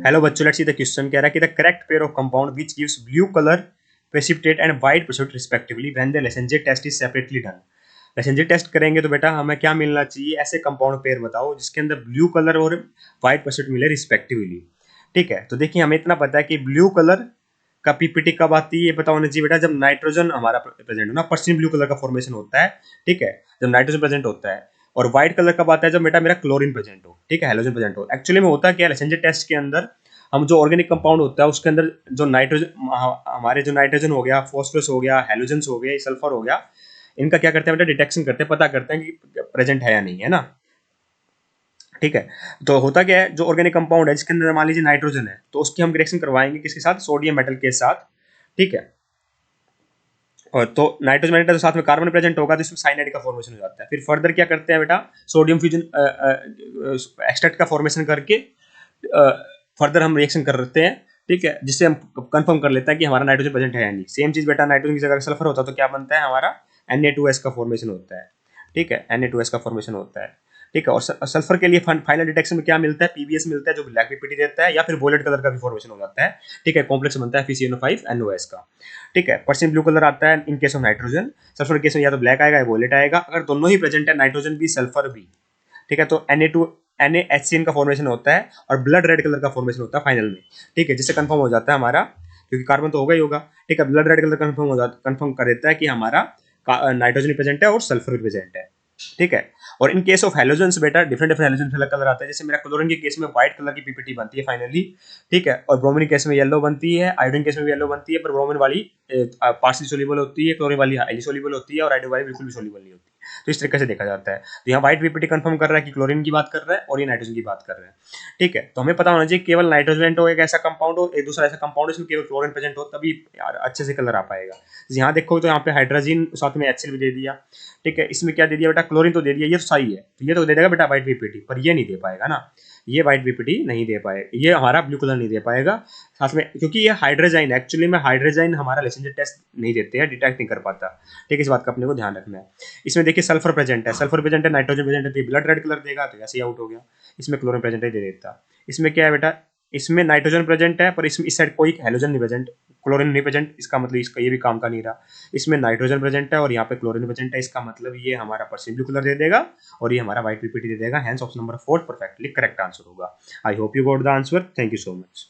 Hello बच्चों, let's see the question. कह रहा है कि the correct pair of compound which gives blue colour precipitate and white precipitate respectively when the लेसेंजर test is separately done. लेसेंजर test करेंगे तो बेटा हमें क्या मिलना चाहिए? ऐसे कंपाउंड पेयर बताओ जिसके अंदर ब्लू कलर और व्हाइट precipitate मिले रिस्पेक्टिवली। ठीक है, तो देखिए हमें इतना पता है कि ब्लू कलर का पीपीटी कब आती है, ये पता होना चाहिए बेटा जब नाइट्रोजन हमारा प्रेजेंट हो ना, पर्सिन ब्लू कलर का फॉर्मेशन होता है। ठीक है, जब नाइट्रोजन प्रेजेंट होता है। और व्हाइट कलर कब आता है? जब बेटा मेरा क्लोरीन प्रेजेंट हो। ठीक है, हेलोजन प्रेजेंट हो। एक्चुअली में होता क्या है, लेसेंजर टेस्ट के अंदर हम जो ऑर्गेनिक कंपाउंड होता है उसके अंदर जो नाइट्रोजन, हमारे जो नाइट्रोजन हो गया, फॉस्फोरस हो गया, हेलोजन्स हो गए, सल्फर हो गया, इनका क्या करते हैं बेटा? डिटेक्शन करते हैं, पता करते हैं कि प्रेजेंट है या नहीं है ना। ठीक है, तो होता क्या है, जो ऑर्गेनिक कंपाउंड है जिसके अंदर मान लीजिए नाइट्रोजन है, तो उसकी हम रिएक्शन करवाएंगे किसके साथ? सोडियम मेटल के साथ। ठीक है, और तो नाइट्रोजन मेटल के साथ में कार्बन प्रेजेंट होगा तो इसमें साइनाइड का फॉर्मेशन हो जाता है। फिर फर्दर क्या करते हैं बेटा? सोडियम फ्यूजन एक्सट्रैक्ट का फॉर्मेशन करके फर्दर हम रिएक्शन करते हैं। ठीक है, जिससे हम कंफर्म कर लेते हैं कि हमारा नाइट्रोजन प्रेजेंट है या नहीं। सेम चीज बेटा नाइट्रोजन की जगह सल्फर होता है तो क्या बनता है? हमारा Na2S का फॉर्मेशन होता है। ठीक है, Na2S का फॉर्मेशन होता है। ठीक है, और सल्फर के लिए फाइनल डिटेक्शन में क्या मिलता है? पीबीएस मिलता है जो ब्लैक पीपीटी देता है, या फिर वोलेट कलर का भी फॉर्मेशन हो जाता है। ठीक है, कॉम्प्लेक्स बनता है FeCNO5NOS का। ठीक है, पर्सन ब्लू कलर आता है in case of nitrogen. Sulphur case में या तो ब्लैक आएगा या वोलेट आएगा। अगर दोनों ही प्रेजेंट है, नाइट्रोजन भी सल्फर भी, ठीक है, तो NaHCN का फॉर्मेशन होता है और ब्लड रेड कलर का फॉर्मेशन होता है फाइनल में। ठीक है, जिससे कंफर्म हो जाता है हमारा, क्योंकि कार्बन तो होगा ही होगा। ठीक है, ब्लड रेड कलर कंफर्म हो जाता, कंफर्म कर देता है कि हमारा नाइट्रोजन प्रेजेंट है और सल्फर भी प्रेजेंट है। ठीक है, और इन केस ऑफ हेलोजन्स बेटा डिफरेंट डिफरेंट हेलोजन अलग कलर आता है। जैसे मेरा क्लोरीन के केस में व्हाइट कलर की पीपीटी बनती है फाइनली। ठीक है, और ब्रोमीन केस में येलो बनती है, आयोडीन केस में भी येलो बनती है, पर ब्रोमीन वाली पार्शियली सोल्यूबल होती है, क्लोरीन वाली हाईली सोल्यूबल होती है, और आयोडीन वाली बिल्कुल भी सोल्यूबल नहीं होती। तो इस तरीके से देखा जाता है। तो यहाँ व्हाइट पीपीटी कंफर्म कर रहा है कि क्लोरीन की बात कर रहा है और ये नाइट्रोजन की बात कर रहा है। ठीक है, तो हमें पता होना चाहिए केवल नाइट्रोजन हो एक ऐसा कंपाउंड हो, एक दूसरा ऐसा कंपाउंड इसमें केवल क्लोरीन प्रेजेंट हो, तभी अच्छे से कलर आ पाएगा। यहाँ देखो तो यहाँ पे हाइड्रोजन साथ में HCl भी दे दिया। ठीक है, इसमें क्या दे दिया बेटा? क्लोरीन तो दे दिया, ये तो सही है, तो ये तो दे देगा बेटा व्हाइट पीपीटी, पर ये नहीं दे पाएगा ना। ये व्हाइट पीपीटी नहीं दे पाएगा, ये हमारा ब्लू कलर नहीं दे पाएगा साथ में, क्योंकि ये हाइड्रोजाइन एक्चुअली में हाइड्रोजाइन हमारा लेसेंजर टेस्ट नहीं देते हैं, डिटेक्ट नहीं कर पाता। ठीक है, इस बात का अपने को ध्यान रखना है। इसमें देखिए सल्फर प्रेजेंट है, सल्फर प्रेजेंट है, नाइट्रोजन प्रेजेंट है, तो ब्लड रेड कलर देगा, तो ऐसे ही आउट हो गया। इसमें क्लोरीन प्रेजेंट है, दे देता। इसमें क्या है बेटा? इसमें नाइट्रोजन प्रेजेंट है, पर इसमें इस साइड कोई हेलोजन नहीं प्रेजेंट, क्लोरीन नहीं प्रेजेंट, इसका मतलब इसका ये भी काम का नहीं रहा। इसमें नाइट्रोजन प्रेजेंट है और यहाँ पे क्लोरीन प्रेजेंट है, इसका मतलब ये हमारा पर्सिन ब्लू कलर दे देगा और ये हमारा व्हाइट पीपीटी दे देगा। Hence option number 4 perfectly correct answer होगा। I hope you got the answer. Thank you so much.